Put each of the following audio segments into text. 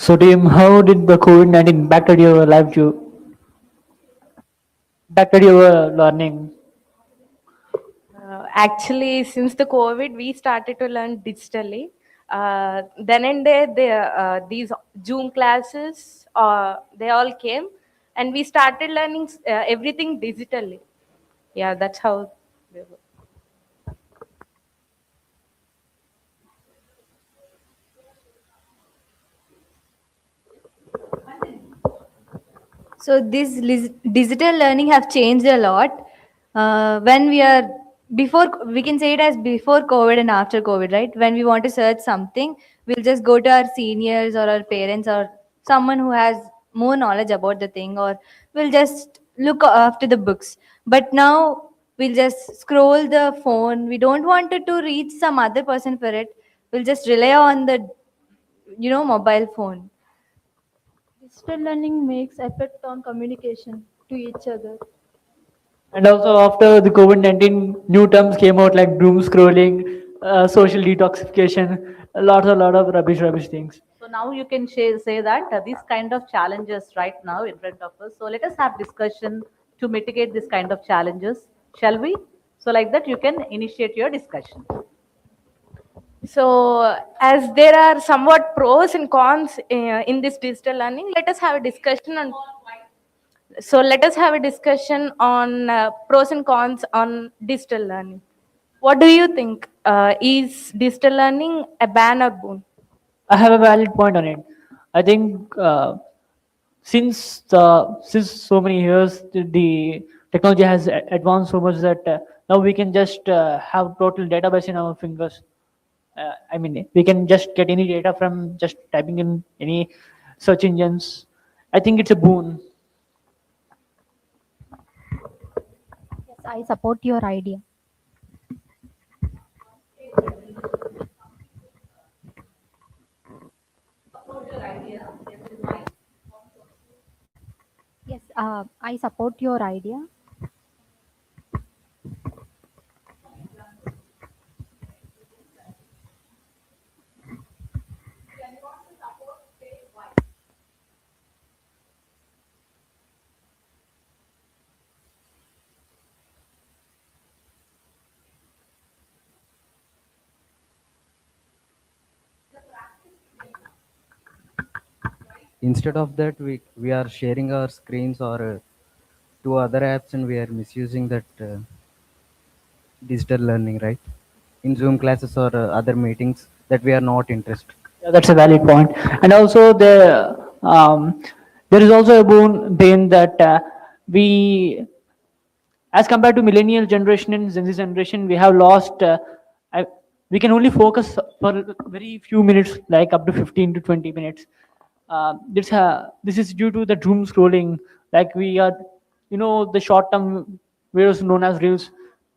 So, Tim, how did the COVID-19 impacted your life? You impacted your learning? Actually, since the COVID, we started to learn digitally. Then and there, these Zoom classes, they all came, and we started learning everything digitally. Yeah, that's how. We were. So this digital learning have changed a lot. When we are before, we can say it as before COVID and after COVID, right? When we want to search something, we'll just go to our seniors or our parents or someone who has more knowledge about the thing, or we'll just look after the books. But now we'll just scroll the phone. We don't want to reach some other person for it. We'll just rely on the mobile phone. Digital learning makes effect on communication to each other. And also, after the COVID-19, new terms came out like doom scrolling, social detoxification, a lot of rubbish things. So now you can say that these kind of challenges right now in front of us. So let us have discussion to mitigate this kind of challenges, shall we? So like that you can initiate your discussion. So, as there are somewhat pros and cons in this digital learning, let us have a discussion on. So, let us have a discussion on pros and cons on digital learning. What do you think? Is digital learning a ban or boon? I have a valid point on it. I think since so many years, the technology has advanced so much that now we can just have total database in our fingers. I mean, we can just get any data from just typing in any search engines. I think it's a boon. Yes, I support your idea. Yes, I support your idea. Instead of that, we are sharing our screens or to other apps, and we are misusing that digital learning, right? In Zoom classes or other meetings that we are not interested. Yeah, that's a valid point. And also there is also a boon being that we, as compared to millennial generation and Gen Z generation, we have lost. I, we can only focus for very few minutes, like up to 15 to 20 minutes. This is due to the doom scrolling. Like we are, the short-term videos known as reels.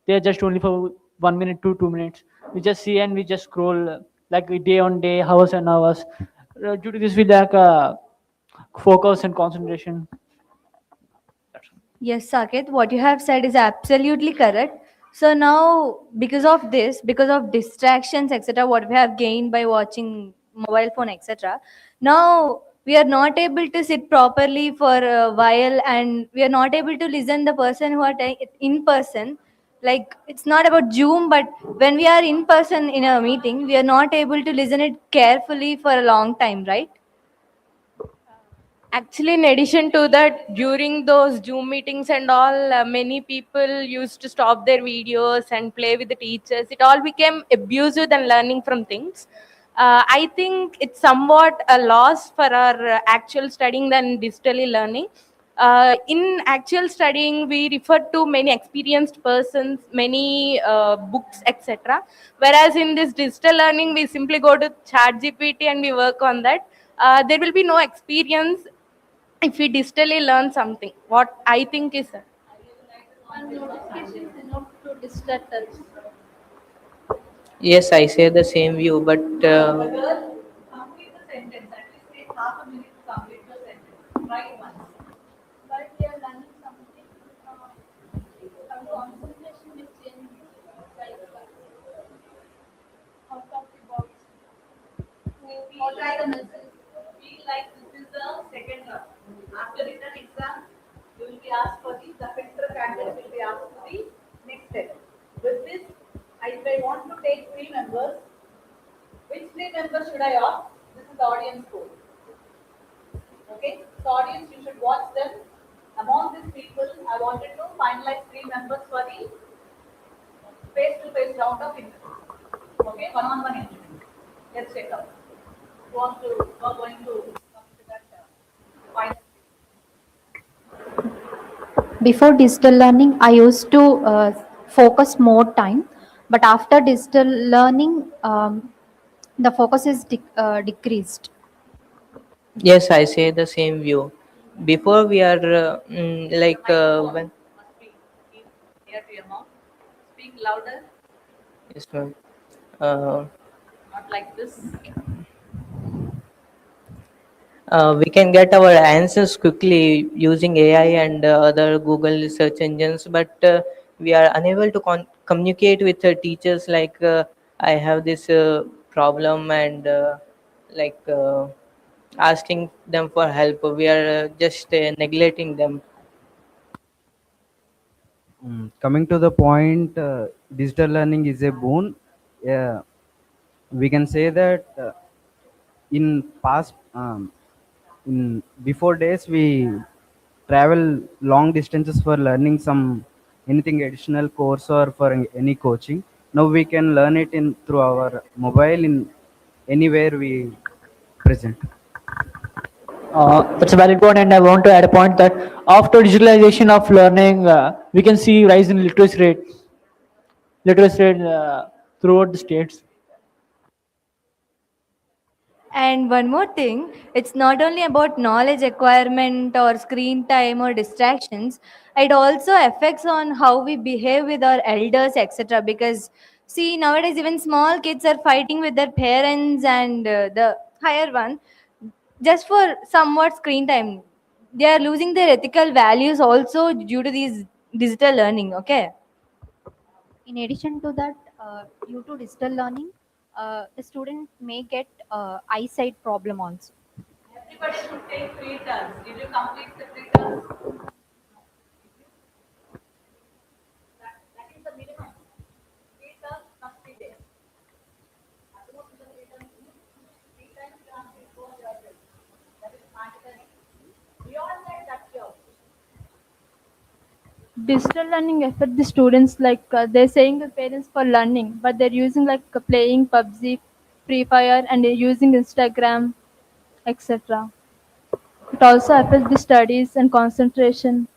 They are just only for 1 minute to 2 minutes. We just see and we just scroll like day on day, hours and hours. Due to this, we lack focus and concentration. Yes, Saket, what you have said is absolutely correct. So now, because of this, because of distractions, etc., what we have gained by watching mobile phone, etc., now we are not able to sit properly for a while, and we are not able to listen the person who are in person. Like it's not about Zoom, but when we are in person in a meeting, we are not able to listen it carefully for a long time, right? Actually, in addition to that, during those Zoom meetings and all, many people used to stop their videos and play with the teachers. It all became abusive than learning from things. I think it's somewhat a loss for our actual studying than digitally learning. In actual studying, we refer to many experienced persons, many books, etc. Whereas in this digital learning, we simply go to ChatGPT and we work on that. There will be no experience if we digitally learn something. What I think is that. And notifications enough to distract us. Yes, I share the same view, but Complete the sentence. At least take half a minute to complete the sentence. Try once. But we are learning something, our concentration is changing, like out of the box. What are the messages? Feel like be asked for the filter candidate will be asked for the next step. With this, if I want to take 3 members, which 3 members should I opt? This is the audience poll. Okay, so audience, you should watch them. Among these people, I wanted to finalize 3 members for the face-to-face round of interview. Okay, one-on-one interview. Let's check out. Who are going to come to that final? Before digital learning, I used to focus more time, but after digital learning, the focus is decreased. Yes, I say the same view. Before we are like when Must be keep near to your mouth. Speak louder, yes, ma'am. Uh, not like this. we can get our answers quickly using AI and other Google search engines, but we are unable to communicate with teachers like I have this problem and like asking them for help. We are just neglecting them. Coming to the point, digital learning is a boon. Yeah, we can say that in past, in before days, we travel long distances for learning some anything additional course or for any coaching. Now we can learn it in through our mobile in anywhere we present. That's a valid point, and I want to add a point that after digitalization of learning, we can see rise in literacy rate throughout the states. And one more thing, it's not only about knowledge acquirement or screen time or distractions, it also affects on how we behave with our elders, etc. Because see, nowadays even small kids are fighting with their parents and the higher one just for somewhat screen time. They are losing their ethical values also due to these digital learning. Okay. In addition to that, due to digital learning, the student may get eyesight problem also. Everybody should take 3 turns. Did you complete the 3 turns? That is the minimum. 3 turns must be there. Suppose the 3 turns, 3 times you have to go yourself. That is mandatory. Beyond that, that's your. Digital learning affect the students like they're saying the parents for learning, but they're using like playing PUBG, Free Fire, and they're using Instagram, etc. It also affects the studies and concentration.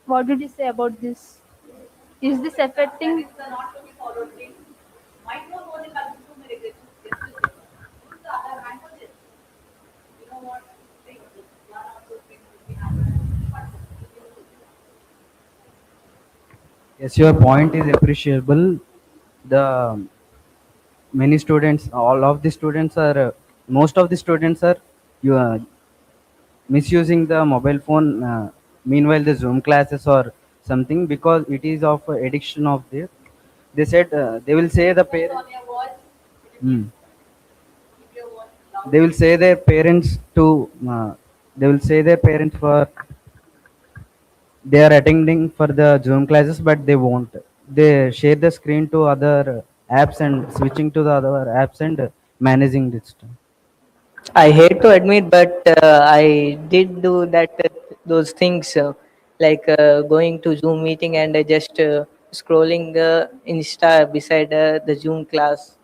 What did you say about this? Is this affecting? That is the not to be followed thing. Micro-learning consumer regression. Use the other languages. You know what? Learn how to speak with the language. Yes, your point is appreciable. The many students, all of the students are, most of the students are you misusing the mobile phone. Meanwhile, the Zoom classes or something because it is of addiction of their. They said they will say the parents. On your voice, Hmm. keep your voice loud. They will say their parents to. They will say their parents for they are attending for the Zoom classes, but they won't. They share the screen to other apps and switching to the other apps and managing this. I hate to admit, but I did do that those things like going to Zoom meeting and just scrolling Insta beside the Zoom class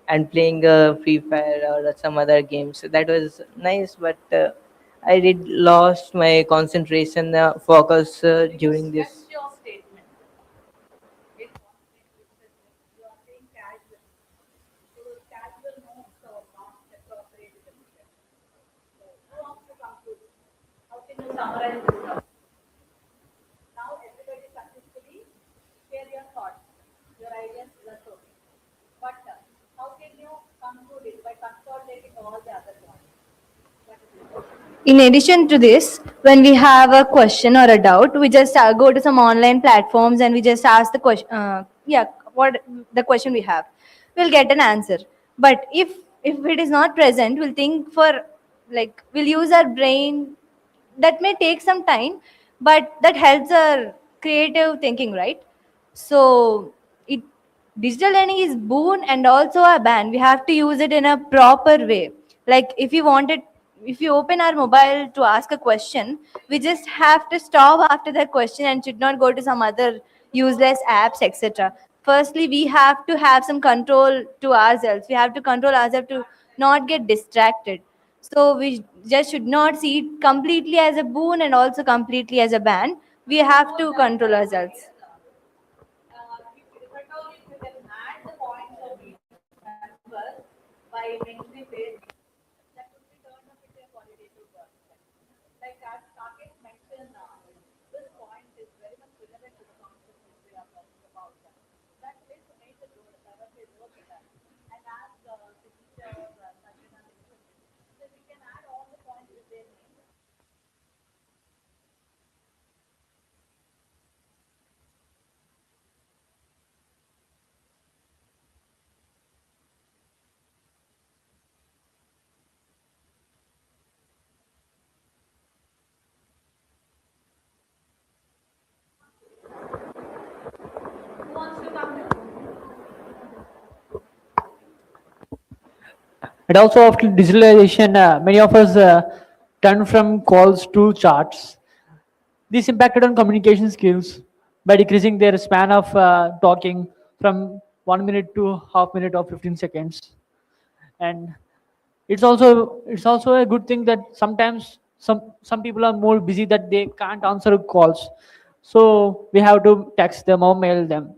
and playing Free Fire or some other games. That was nice, but I did lost my concentration focus during this. That's your statement. It, you are saying casual. So casual notes are not appropriate in the discussion. So who wants to conclude? How can you summarize this now? Now everybody successfully share your thoughts, your ideas, that's okay. But how can you conclude it by consolidating all the other points? What is it? In addition to this, when we have a question or a doubt, we just go to some online platforms and we just ask the question, what the question we have. We'll get an answer. But if if it is not present, we'll think for, like, we'll use our brain. That may take some time, but that helps our creative thinking, right? So it, digital learning is boon and also a ban. We have to use it in a proper way. Like, if you open our mobile to ask a question, we just have to stop after that question and should not go to some other useless apps, etc. Firstly, we have to have some control to ourselves. We have to control ourselves to not get distracted. So we just should not see it completely as a boon and also completely as a ban. We have to control ourselves. If at all, if you can add the points of view as well by mentioning their views, that would be turned up into a qualitative work. Like as Saket mentioned, this point is very much relevant to the concept which we are talking about. That is to make the road, is work with that. And as the teacher, Sajina mentioned, so we can add all the points with their name. Who wants to come? And also after digitalization, many of us turned from calls to charts. This impacted on communication skills by decreasing their span of talking from 1 minute to half minute or 15 seconds. And it's also a good thing that sometimes some people are more busy that they can't answer calls. So we have to text them or mail them.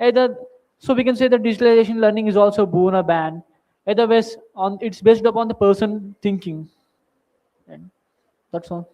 Either so we can say that digitalization learning is also boon or ban. Either ways on it's based upon the person thinking. And that's all.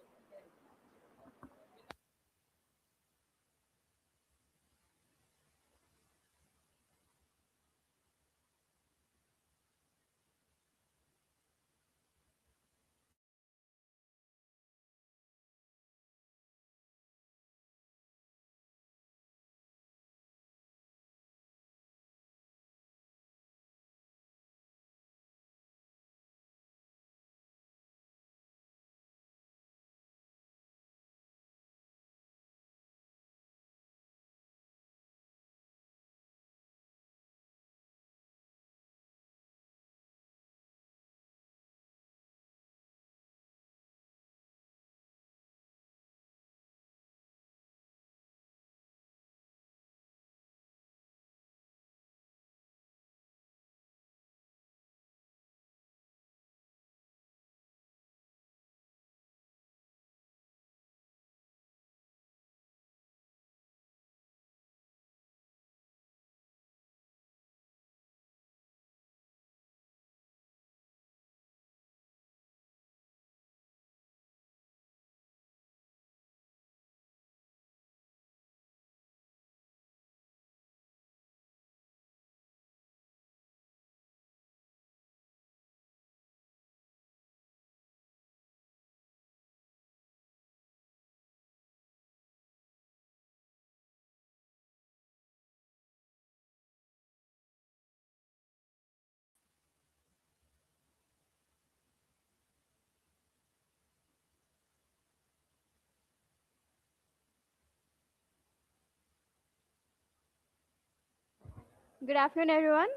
Good afternoon, everyone.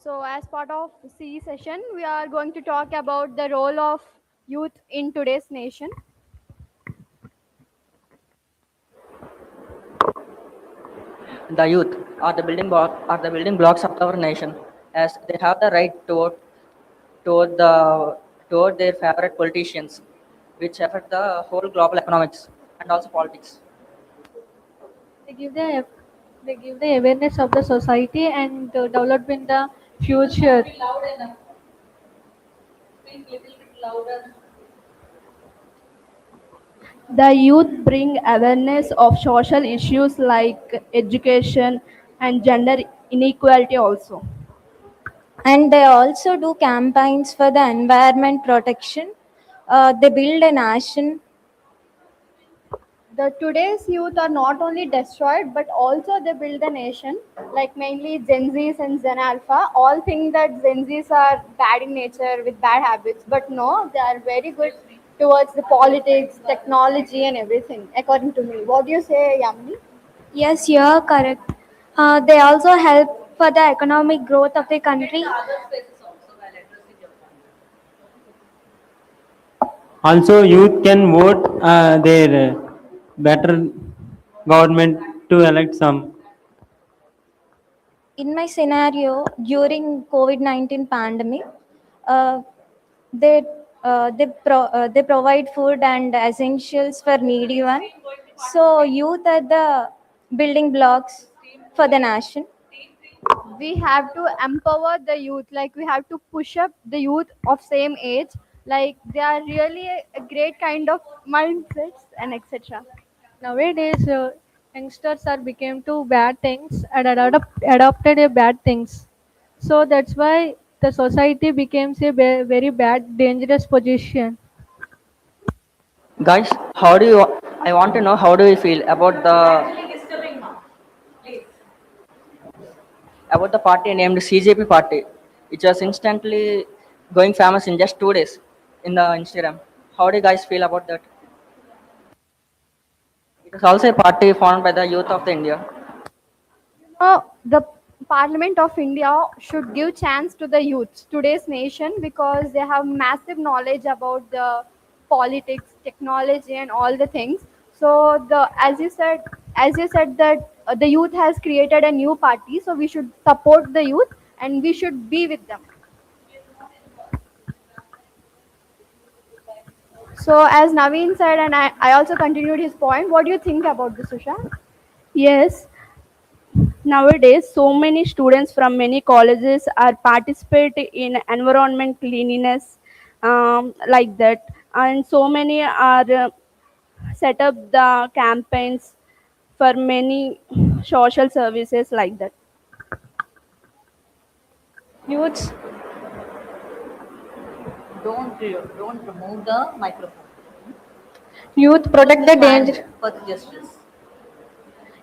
So, as part of CE session, we are going to talk about the role of youth in today's nation. The youth are the building blocks of our nation, as they have the right toward the toward their favorite politicians, which affect the whole global economics and also politics. They give the awareness of the society and development the future. Be loud enough. Speak little bit louder. The youth bring awareness of social issues like education and gender inequality also. And they also do campaigns for the environment protection. They build a nation The today's youth are not only destroyed but also they build the nation, like mainly Gen Z's and Gen Alpha all think that Gen Z's are bad in nature with bad habits, but no, they are very good towards the politics, technology and everything, according to me. What do you say, Yamini? Yes, you're correct. They also help for the economic growth of the country. Also, youth can vote their better government to elect some. In my scenario, during COVID-19 pandemic, uh, they they provide food and essentials for needy one. So youth are the building blocks for the nation. We have to empower the youth, like we have to push up the youth of same age, like they are really a great kind of mindsets and etc. Nowadays, youngsters are became to bad things and adopted a bad things. So that's why the society becomes a very bad, dangerous position. Guys, how do you? I want to know how do you feel about the party named CJP party, which was instantly going famous in just 2 days in the Instagram. How do you guys feel about that? It is also a party formed by the youth of the India. The Parliament of India should give chance to the youth today's nation because they have massive knowledge about the politics, technology and all the things. So the as you said that the youth has created a new party, so we should support the youth and we should be with them. So as Naveen said, and I also continued his point, what do you think about this, Usha? Yes, nowadays so many students from many colleges are participate in environment cleanliness, like that, and so many are set up the campaigns for many social services like that. Youths, don't remove the microphone. Youth protect the danger. For the justice.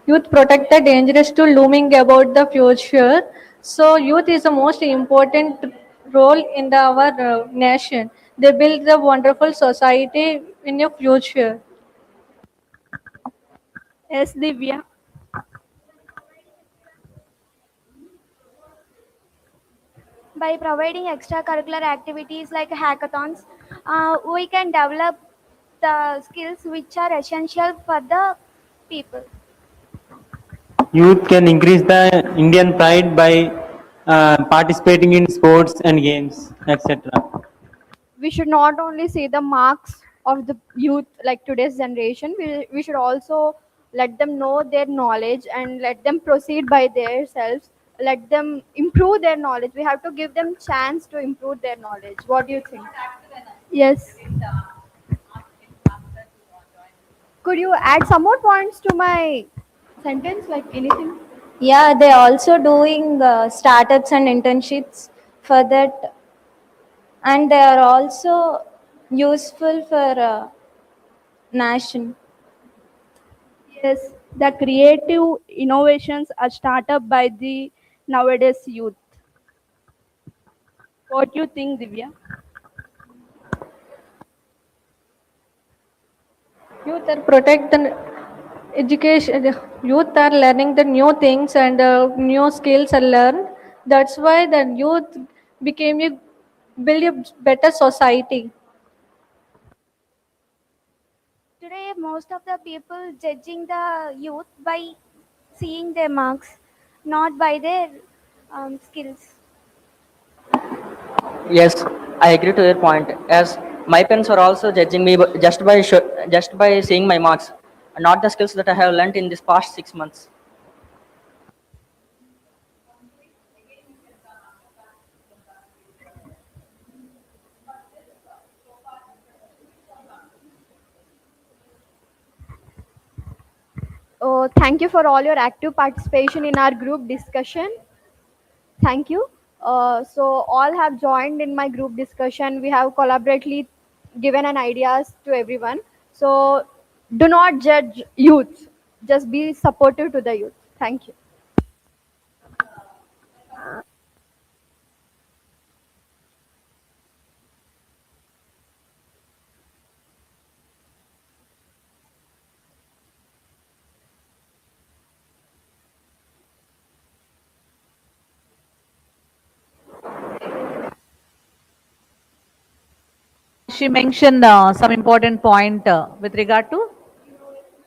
Youth protect the dangerous to looming about the future. So youth is the most important role in our nation. They build the wonderful society in your future. Yes, Divya. By providing extracurricular activities like hackathons, we can develop the skills which are essential for the people. Youth can increase the Indian pride by participating in sports and games, etc. We should not only see the marks of the youth, like today's generation, we should also let them know their knowledge and let them proceed by themselves, let them improve their knowledge. We have to give them chance to improve their knowledge. What do you think? Yes. Could you add some more points to my sentence, like anything? Yeah, they also doing startups and internships for that, and they are also useful for nation. Yes, the creative innovations are started by the nowadays youth. What do you think, Divya? Youth are protect the education. Youth are learning the new things and new skills are learned. That's why the youth became a build a better society. Today, most of the people judging the youth by seeing their marks, not by their skills. Yes, I agree to your point. As my parents are also judging me just by seeing my marks, and not the skills that I have learnt in this past 6 months. Oh, thank you for all your active participation in our group discussion. Thank you. So all have joined in my group discussion. We have collaboratively given an ideas to everyone. So do not judge youth. Just be supportive to the youth. Thank you. She mentioned some important point with regard to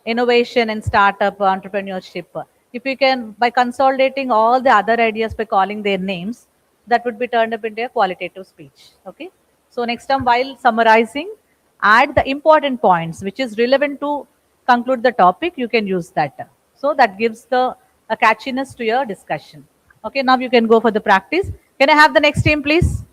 innovation and startup entrepreneurship. If you can, by consolidating all the other ideas by calling their names, that would be turned up into a qualitative speech. Okay. So next time, while summarizing, add the important points which is relevant to conclude the topic. You can use that. So that gives the a catchiness to your discussion. Okay. Now you can go for the practice. Can I have the next team, please?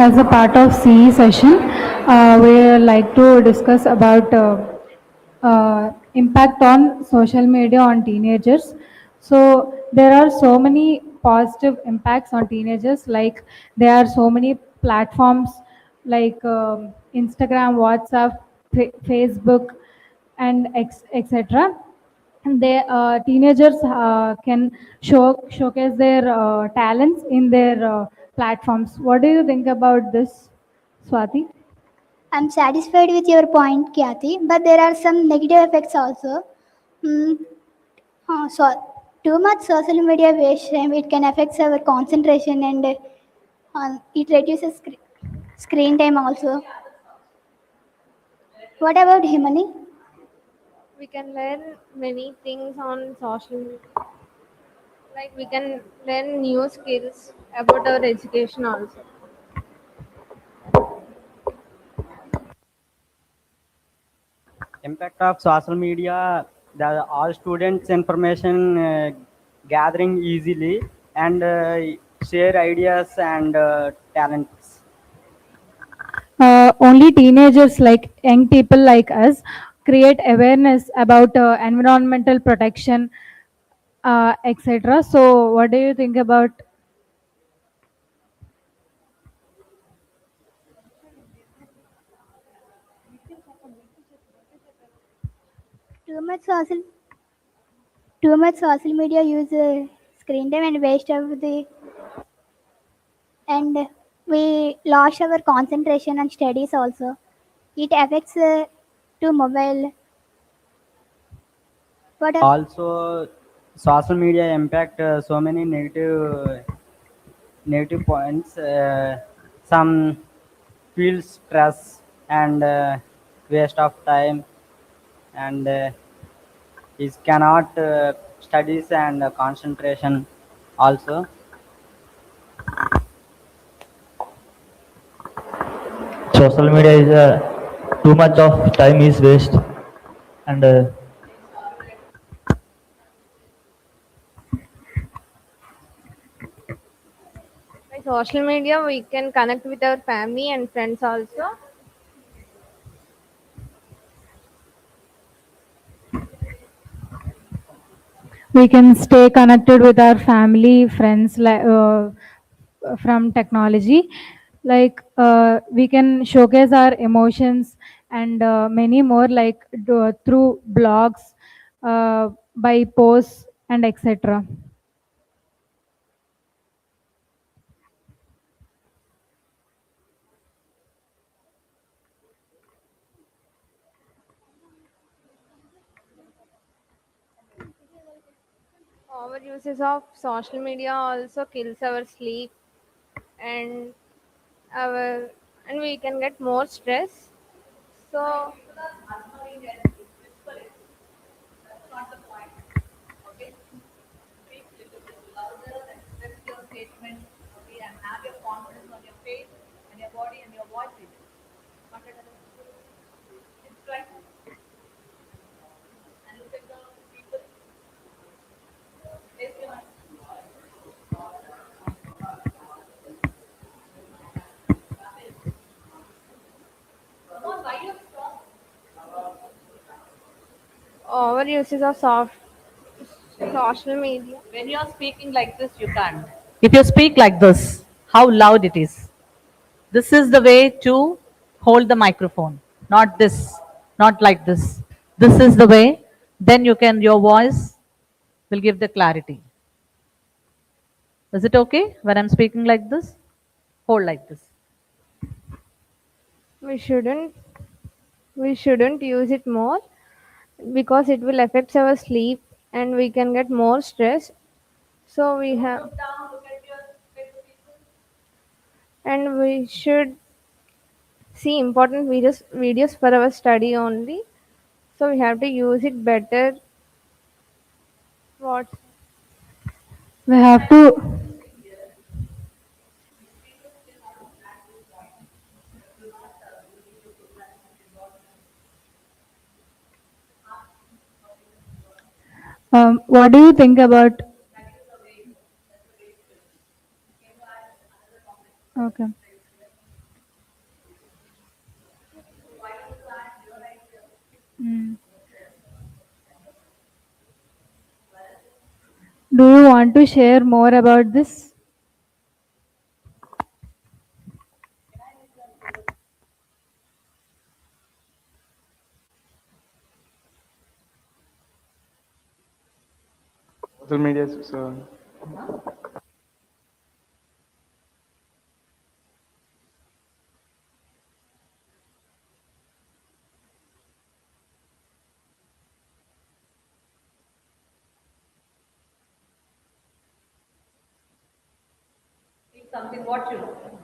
As a part of CE session, we like to discuss about impact on social media on teenagers. So there are so many positive impacts on teenagers, like there are so many platforms like Instagram, WhatsApp, Facebook, and etc. And they teenagers can showcase their talents in their platforms. What do you think about this, Swati? I'm satisfied with your point, Kathy, but there are some negative effects also. Hmm. So, too much social media waste time, it can affect our concentration and it reduces screen time also. What about Himani? We can learn many things on social media. Like we can learn new skills about our education also. Impact of social media, the all students information gathering easily, and share ideas and talents. Only teenagers like young people like us create awareness about environmental protection, etc. So, what do you think about? Too much social, too much social media use screen time and waste of the and we lost our concentration and studies also. It affects to mobile. What else? Also, social media impact so many negative points. Some feel stress and waste of time, and is cannot studies and concentration also. Social media is too much of time is waste, and By social media, we can connect with our family and friends also. We can stay connected with our family, friends, from technology. We can showcase our emotions and many more, through blogs, by posts, and etc. Our uses of social media also kills our sleep and our and we can get more stress. So our uses of social media. When you are speaking like this, you can't. If you speak like this, how loud it is. This is the way to hold the microphone, not this, not like this. This is the way, then your voice will give the clarity. Is it okay when I'm speaking like this? Hold like this. We shouldn't we shouldn't use it more because it will affect our sleep and we can get more stress. So we have and we should see important videos for our study only. So we have to use it better. What We have to. What do you think about? Okay. Mm. Do you want to share more about this? Social media so Something what you know.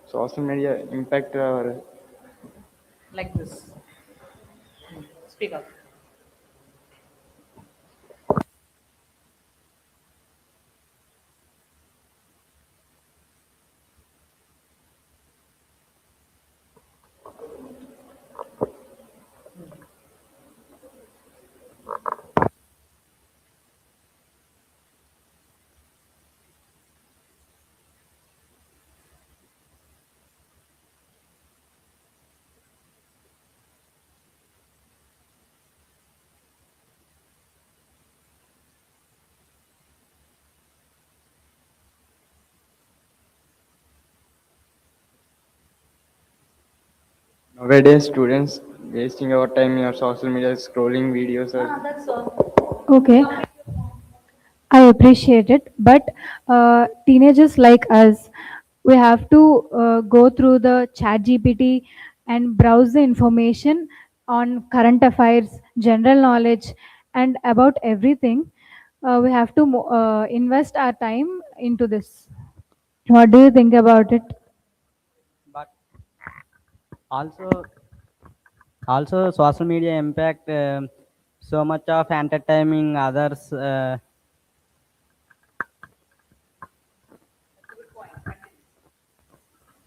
social media impact our Like this. Speak up. Nowadays, students wasting our time in our social media, scrolling videos. Or That's all. Okay, I appreciate it, but teenagers like us, we have to go through the chat GPT and browse the information on current affairs, general knowledge, and about everything. We have to invest our time into this. What do you think about it? But also, also social media impact so much of entertaining others.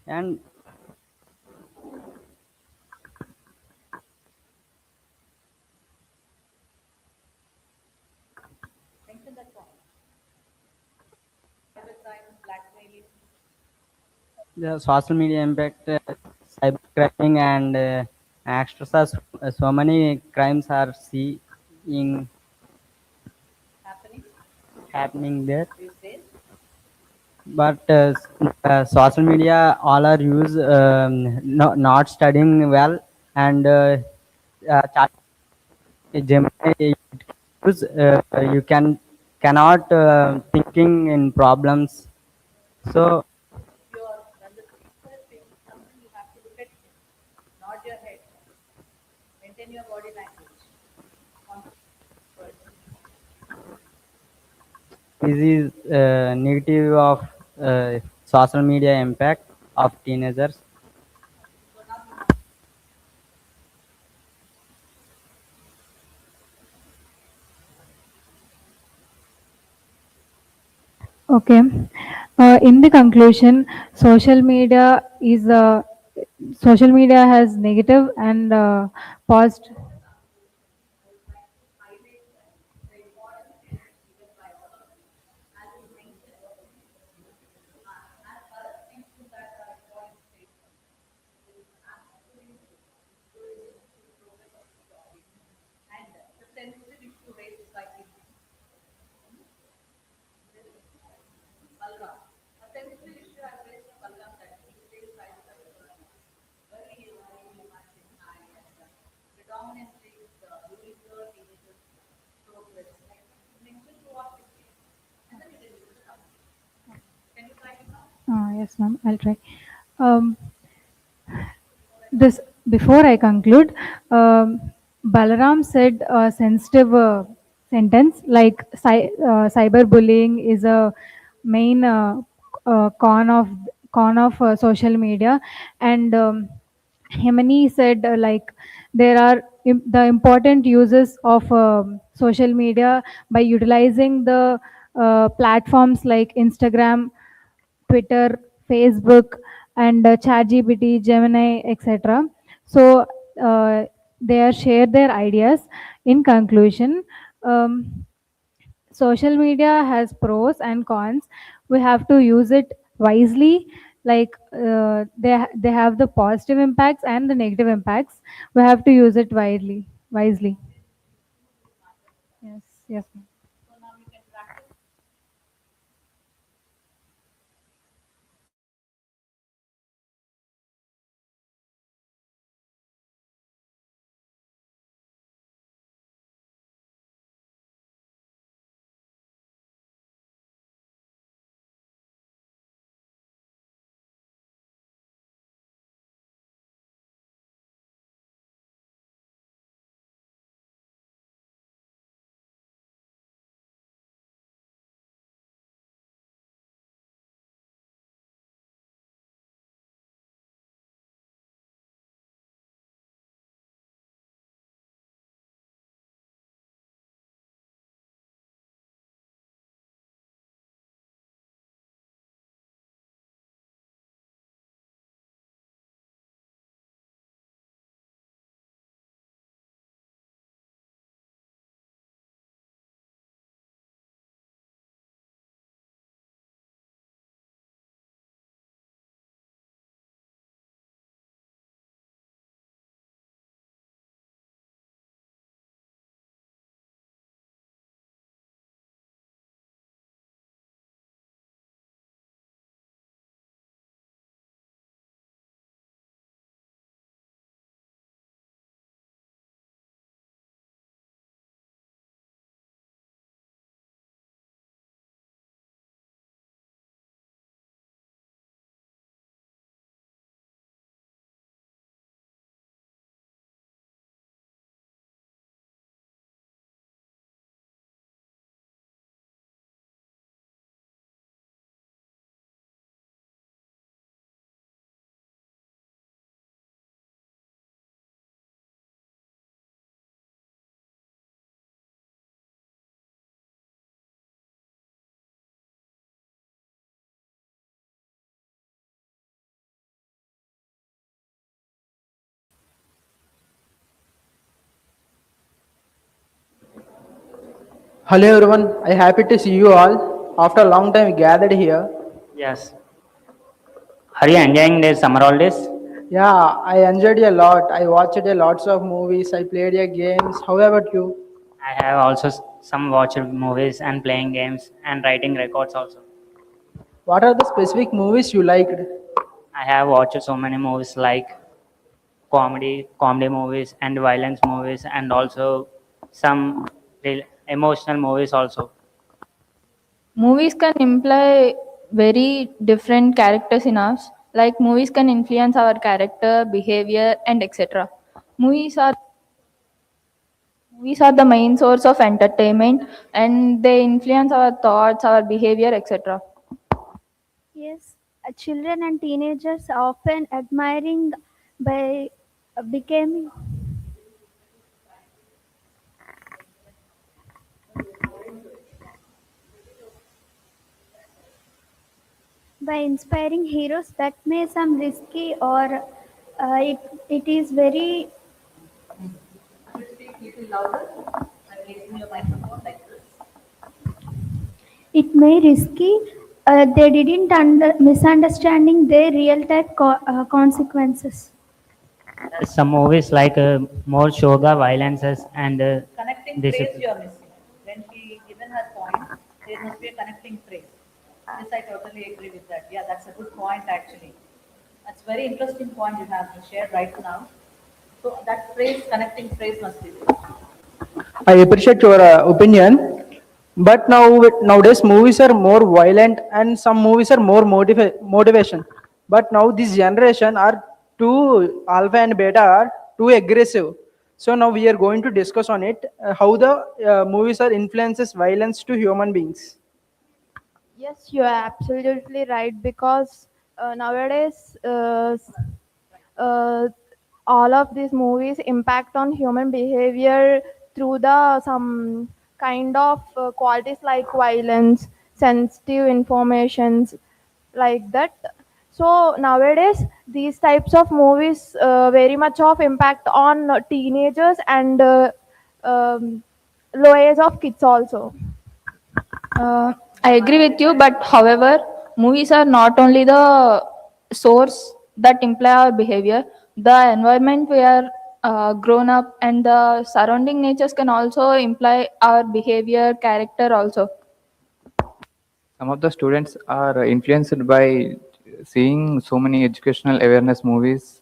And the social media impact cybercrime and extras. So many crimes are seeing happening there. But social media all are use not studying well, and chat Gemini use you cannot thinking in problems. So When the speaker is saying something, you have to look at him, not your head. Maintain your body language. this is negative of social media impact of teenagers. Okay. In the conclusion, social media has negative and positive. Yes, ma'am. I'll try. Um, this before I conclude, Balaram said a sensitive sentence like cyberbullying is a main con of social media, and Hemani said like there are the important uses of social media by utilizing the platforms like Instagram, Twitter, Facebook, and ChatGPT, Gemini, etc. So they are share their ideas. In conclusion, social media has pros and cons. We have to use it wisely. Like they have the positive impacts and the negative impacts. We have to use it wisely. Wisely. Yes. Yes. Ma'am. Hello everyone, I happy to see you all. After a long time we gathered here. Yes. Are you enjoying the summer holidays? Yeah, I enjoyed a lot. I watched a lots of movies. I played a games. How about you? I have also some watched movies and playing games and writing records also. What are the specific movies you liked? I have watched so many movies like comedy movies and violence movies and also some emotional movies also. Movies can imply very different characters in us. Like movies can influence our character, behavior, and etc. Movies are movies are the main source of entertainment, and they influence our thoughts, our behavior, etc. Yes, children and teenagers are often admiring by becoming by inspiring heroes that may some risky or it is very Speak little louder and raising your microphone like this. it may risky they didn't misunderstanding their real type consequences. There's some movies like more shoga violences and Connecting phrase discipline. you are missing. When she given her point, there must be a connecting phrase. Yes, I totally agree with that. Yeah, that's a good point actually. That's very interesting point you have shared right now. So that phrase, connecting phrase must be there. I appreciate your opinion, but nowadays movies are more violent and some movies are more motivation. But now this generation are too alpha and beta are too aggressive. So now we are going to discuss on it how the movies are influences violence to human beings. Yes, you are absolutely right because nowadays uh, all of these movies impact on human behavior through the some kind of qualities like violence, sensitive informations, like that. So nowadays these types of movies very much of impact on teenagers and low age of kids also. I agree with you, but however, movies are not only the source that imply our behavior. The environment we are grown up and the surrounding natures can also imply our behavior, character also. Some of the students are influenced by seeing so many educational awareness movies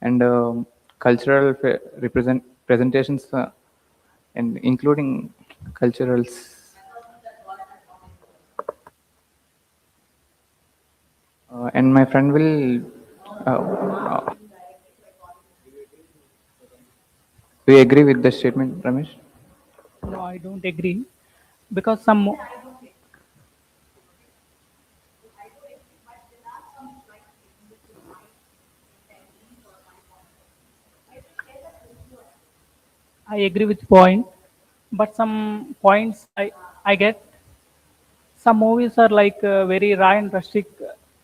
and cultural presentations and including culturals. And my friend will. Do you agree with the statement, Ramesh? No, I don't agree because some. I agree with point, but some points I get. Some movies are like very raw and rustic.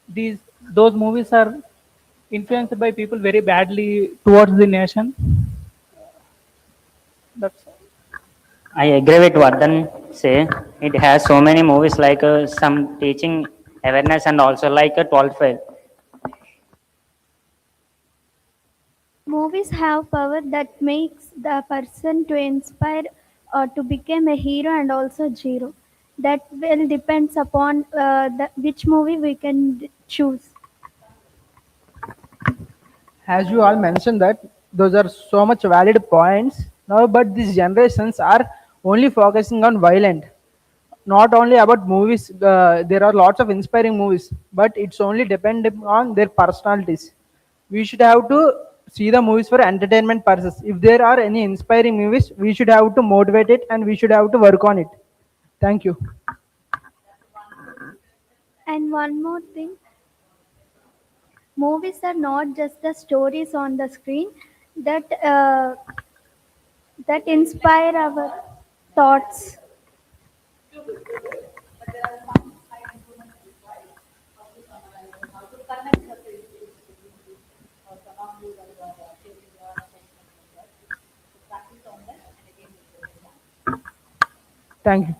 These those movies are influenced by people very badly towards the nation. That's I agree with Vardhan say. It has so many movies like some teaching awareness and also like a 12th fail. Movies have power that makes the person to inspire to become a hero and also zero. That will depends upon which movie we can choose. As you all mentioned that those are so much valid points now, but these generations are only focusing on violent, not only about movies. There are lots of inspiring movies, but it's only dependent on their personalities. We should have to see the movies for entertainment purposes. If there are any inspiring movies, we should have to motivate it and we should have to work on it. Thank you. And one more thing, movies are not just the stories on the screen that that inspire our thoughts. Thank you.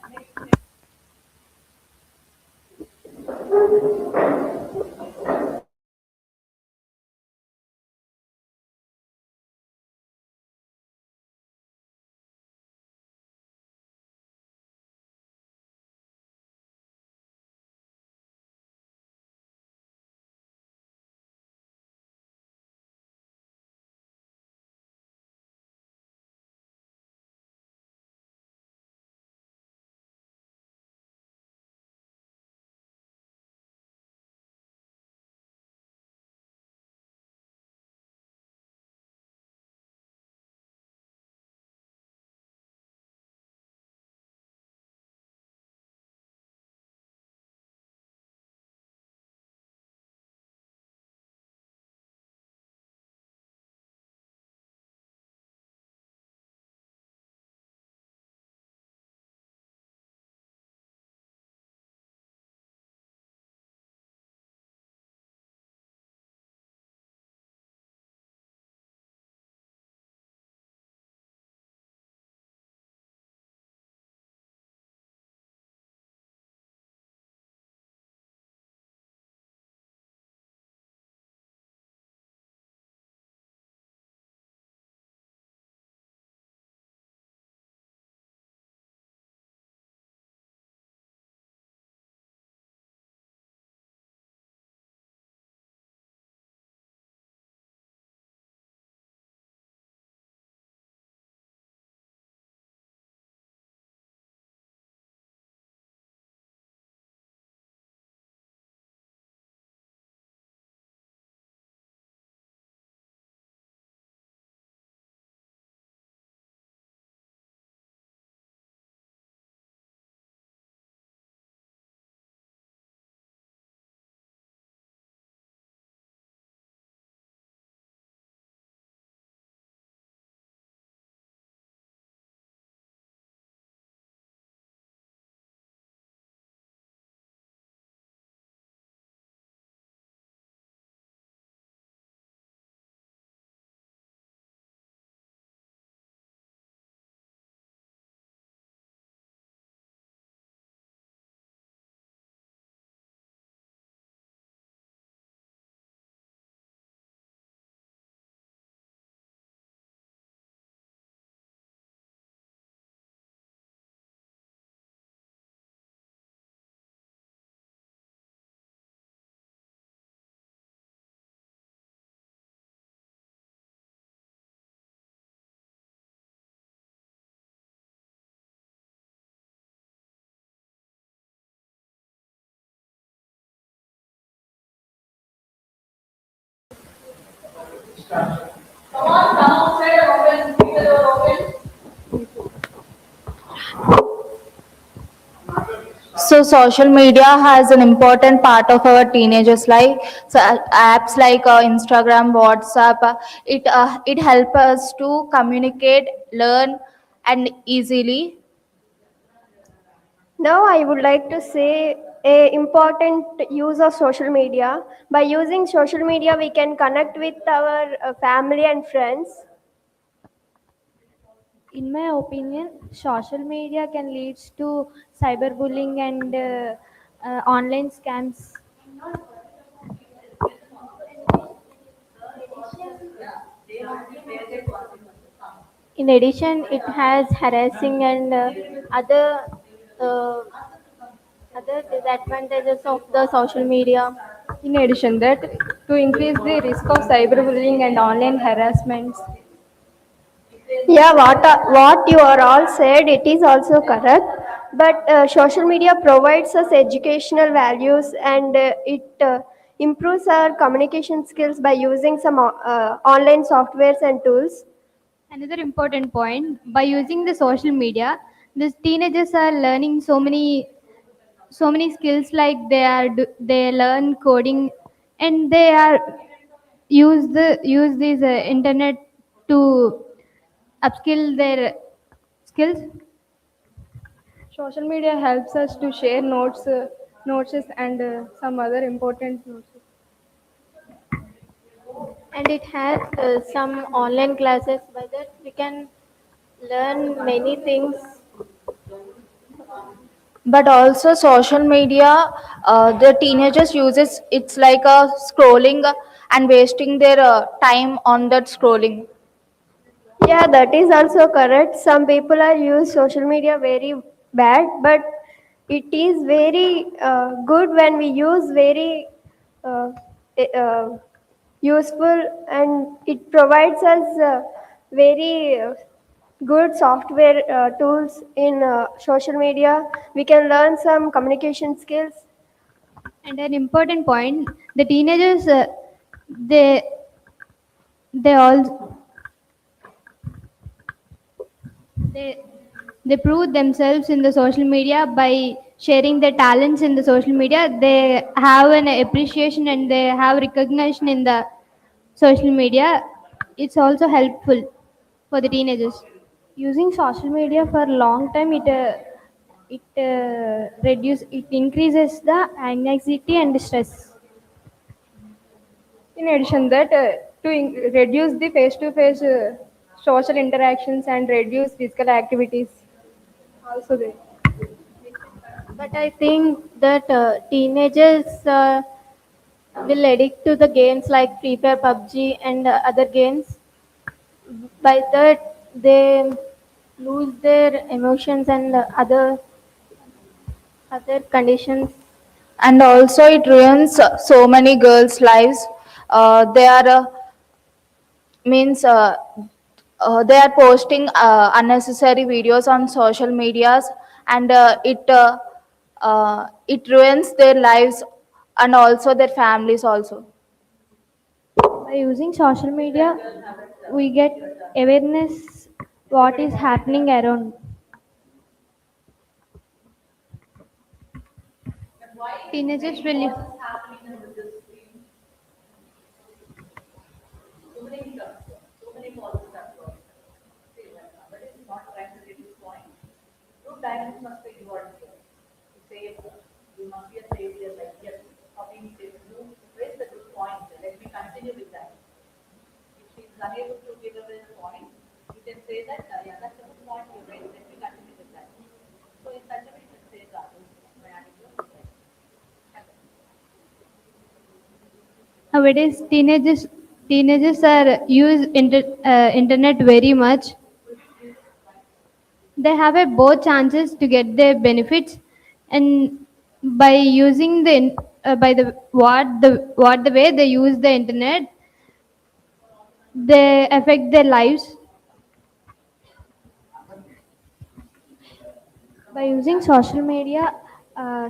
So social media has an important part of our teenagers' life. So apps like Instagram, WhatsApp, it help us to communicate, learn, and easily. Now I would like to say a important use of social media. By using social media, we can connect with our family and friends. In my opinion, social media can lead to cyberbullying and online scams. In addition, it has harassing and uh, other disadvantages of the social media. In addition that, to increase the risk of cyberbullying and online harassments. Yeah, what you are all said, it is also correct. But social media provides us educational values and it improves our communication skills by using some online softwares and tools. Another important point, by using the social media, these teenagers are learning so many skills, like they learn coding, and they are use this internet to upskill their skills. Social media helps us to share notes and some other important notes. And it has some online classes by that we can learn many things. But also social media, the teenagers uses it's like a scrolling and wasting their time on that scrolling. Yeah, that is also correct. Some people are use social media very bad, but it is very good when we use very uh, useful, and it provides us very good software tools in social media. We can learn some communication skills. And an important point, the teenagers, they they all they they prove themselves in the social media by sharing their talents in the social media. They have an appreciation and they have recognition in the social media. It's also helpful for the teenagers. Using social media for long time, it increases the anxiety and stress. In addition that, reduce the face-to-face social interactions and reduce physical activities also there. But I think that teenagers will addict to the games like Free Fire, PUBG, and other games. By that, they lose their emotions and other conditions. And also it ruins so many girls lives. They are means they are posting unnecessary videos on social medias, and it ruins their lives and also their families also. By using social media, we get awareness what is happening around. Teenagers will Group dynamics must be involved here. Say, you must be a savior, like, yes, of being safe. You raise the good point. Let me continue with that. If she is unable to give away the point, you can say that, yeah, that's a good point you raised. Let me continue with that. So in such a way, you can say that. My attitude is right. nowadays teenagers are use internet very much. They have a both chances to get their benefits, and by using by the way they use the internet, they affect their lives. By using social media,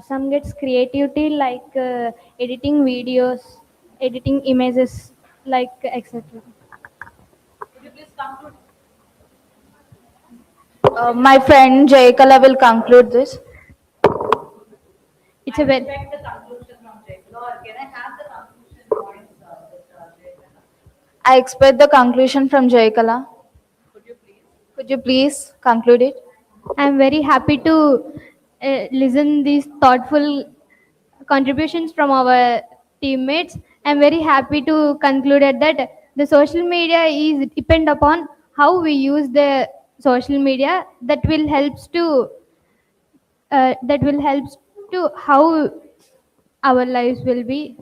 some gets creativity like editing videos, editing images, like etc. Could you please conclude? My friend Jayakala will conclude this. It's a very Expect the conclusion from Jacob. Or can I have the conclusion points with Jacob? I expect the conclusion from Jayakala. Could you please? Could you please conclude it? I'm very happy to listen these thoughtful contributions from our teammates. I'm very happy to conclude at that the social media is depend upon how we use the social media. That will helps to how our lives will be.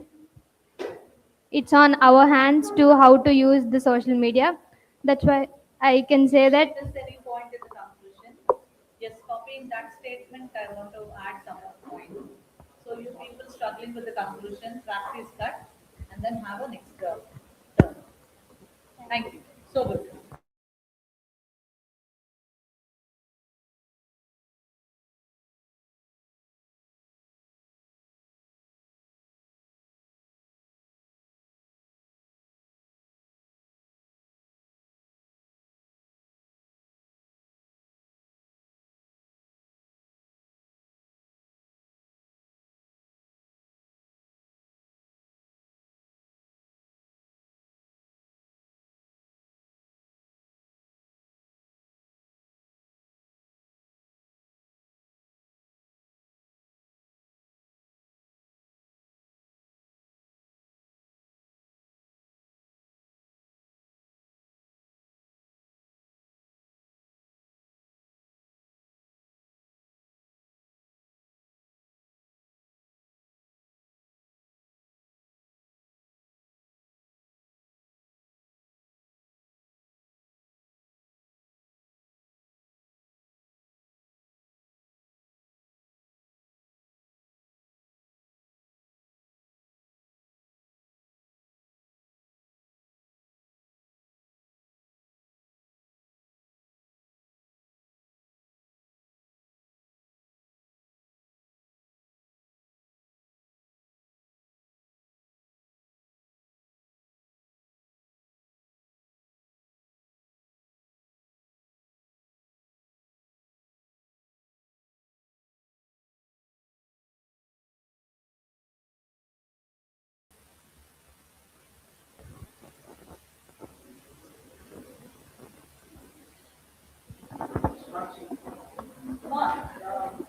It's on our hands to how to use the social media. That's why I can say that. Just any point in the conclusion. Yes, copying that statement, I want to add some more points. So you people struggling with the conclusion, practice that, and then have a next turn. Thank you. So good.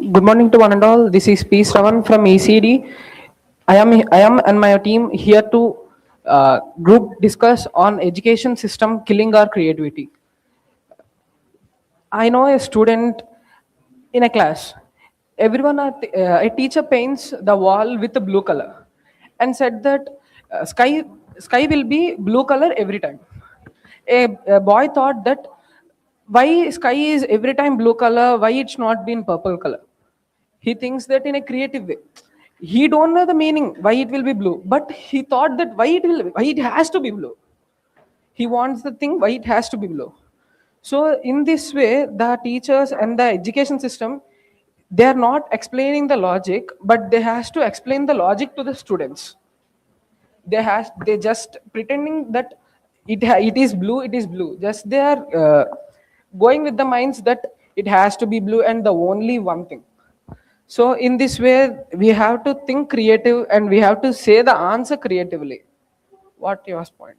Good morning to one and all. This is P. Shravan from ECE-D. I am and my team here to group discuss on education system killing our creativity. I know a student in a class. A teacher paints the wall with a blue color and said that sky will be blue color every time. A boy thought that why sky is every time blue color, why it's not been purple color. He thinks that in a creative way. He don't know the meaning why it will be blue, but he thought that why it has to be blue. He wants the thing why it has to be blue. So in this way, the teachers and the education system, they are not explaining the logic, but they has to explain the logic to the students. They just pretending that it is blue, it is blue. Just they are going with the minds that it has to be blue and the only one thing. So in this way, we have to think creative and we have to say the answer creatively. What your point?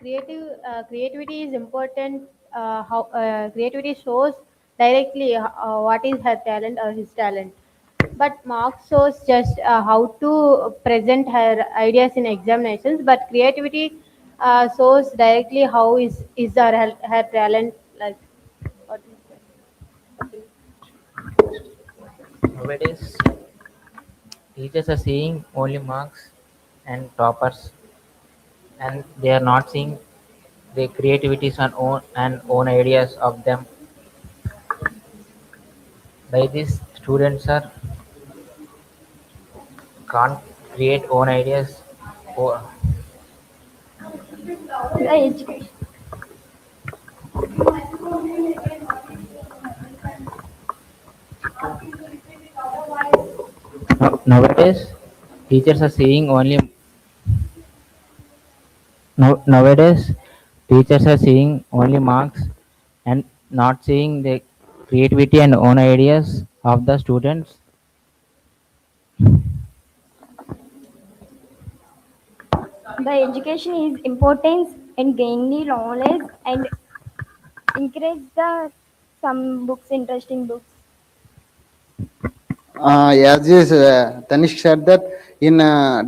Creativity is important. How creativity shows directly what is her talent or his talent, but marks shows just how to present her ideas in examinations. But creativity shows directly how is her talent like. What is Nowadays, teachers are seeing only marks and toppers, and they are not seeing the creativities and own ideas of them. By this, students are can't create own ideas. Or The education. nowadays, teachers are seeing only nowadays teachers are seeing only marks and not seeing the creativity and own ideas of the students. The education is important in gaining knowledge and encourage the some books, interesting books. As is, Tanish said that in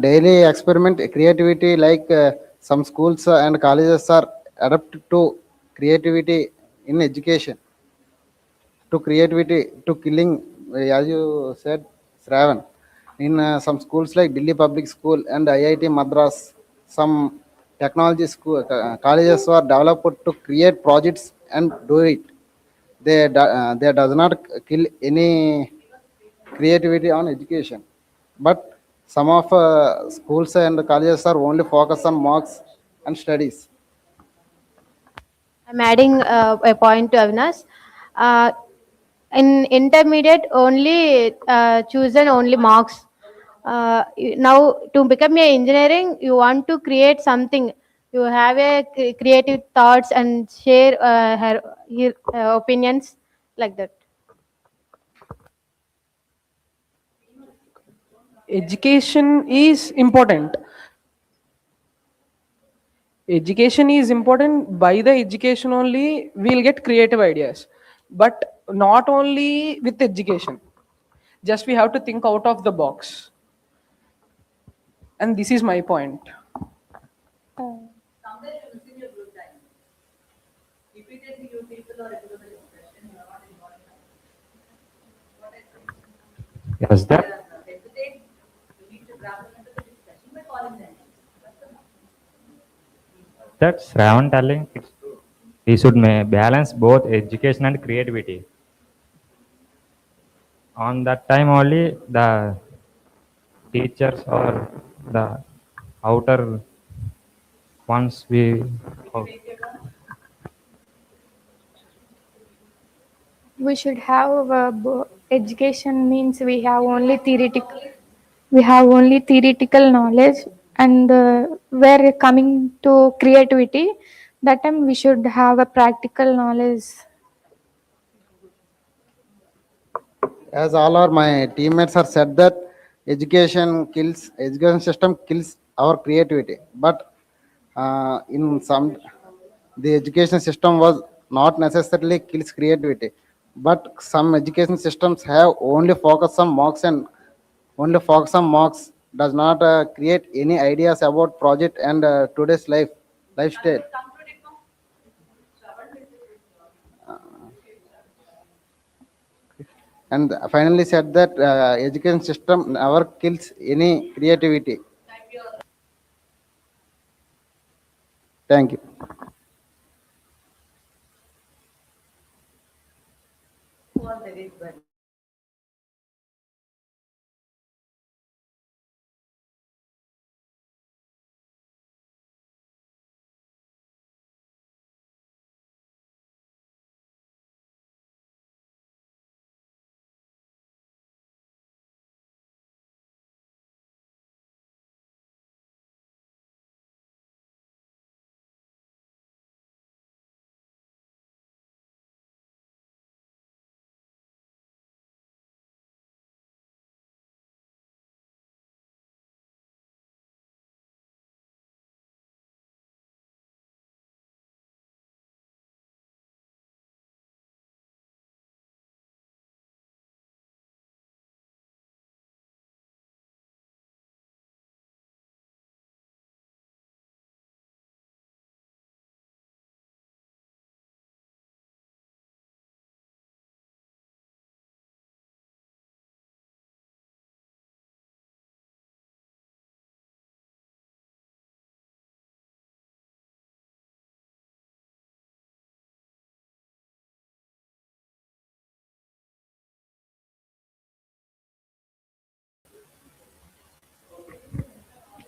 daily experiment, creativity like some schools and colleges are adapted to creativity in education, to creativity, to killing, as you said, Shravan. In some schools like Delhi Public School and IIT Madras, some technology school colleges are developed to create projects and do it. They does not kill any creativity on education, but some of schools and colleges are only focused on marks and studies. I'm adding a point to Avinash. Uh, in intermediate, only chosen only marks. Now, to become a engineering, you want to create something. You have a creative thoughts and share your opinions like that. Education is important. Education is important. By the education only, we'll get creative ideas. But not only with education. Just we have to think out of the box. And this is my point. Yes, that that's Ravan telling. We should balance both education and creativity. On that time only, the teachers or the outer ones we. We should have education means we have only theoretical knowledge, and where coming to creativity, that time we should have a practical knowledge. As all our my teammates are said that education system kills our creativity, but in some the education system was not necessarily kills creativity. But some education systems have only focus on marks does not create any ideas about project and today's lifestyle. And finally said that education system never kills any creativity. Thank you.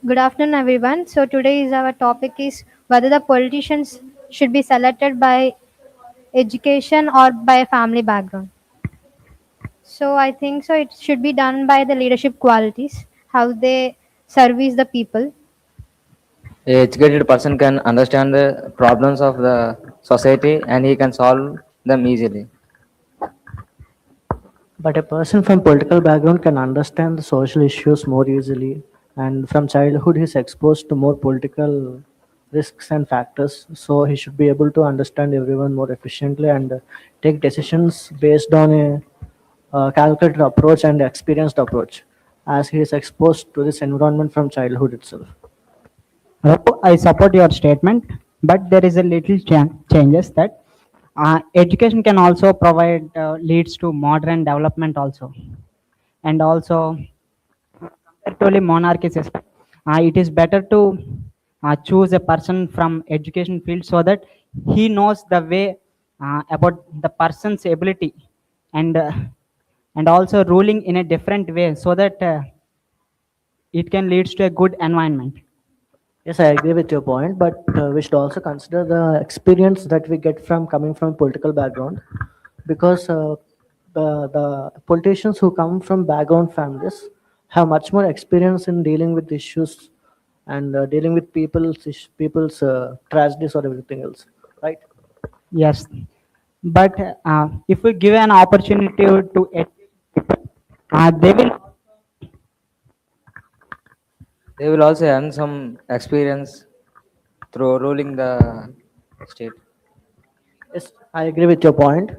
Good afternoon, everyone. So today is our topic is whether the politicians should be selected by education or by family background. So I think so it should be done by the leadership qualities, how they service the people. A educated person can understand the problems of the society and he can solve them easily. But a person from political background can understand the social issues more easily, and from childhood he is exposed to more political risks and factors, so he should be able to understand everyone more efficiently and take decisions based on a calculated approach and experienced approach, as he is exposed to this environment from childhood itself. I support your statement, but there is a little changes that education can also provide leads to modern development also, and also comparatively monarchy system. It is better to choose a person from education field so that he knows the way about the person's ability and also ruling in a different way so that it can leads to a good environment. Yes, I agree with your point, but we should also consider the experience that we get from coming from political background, because the politicians who come from background families have much more experience in dealing with issues and dealing with people's tragedies or everything else, right? Yes, but if we give an opportunity to they will. They will also earn some experience through ruling the state. Yes, I agree with your point.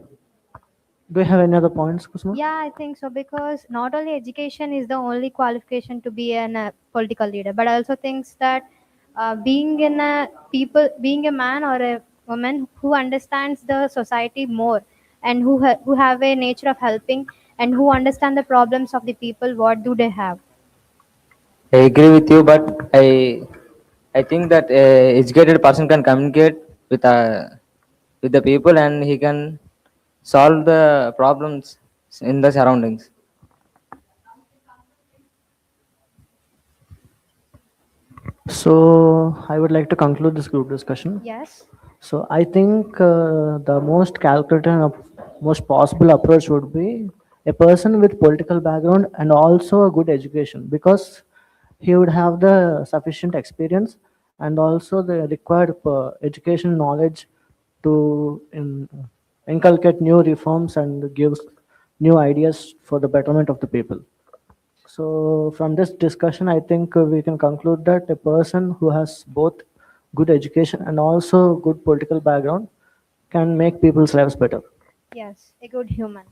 Do you have any other points, Kusuma? Yeah, I think so because not only education is the only qualification to be an political leader, but I also think that being a man or a woman who understands the society more and who have a nature of helping and who understand the problems of the people, what do they have? I agree with you, but I think that a educated person can communicate with the people and he can solve the problems in the surroundings. So I would like to conclude this group discussion. Yes. So I think the most calculated and most possible approach would be a person with political background and also a good education, because he would have the sufficient experience and also the required education knowledge to inculcate new reforms and give new ideas for the betterment of the people. So from this discussion, I think we can conclude that a person who has both good education and also good political background can make people's lives better. Yes, a good human.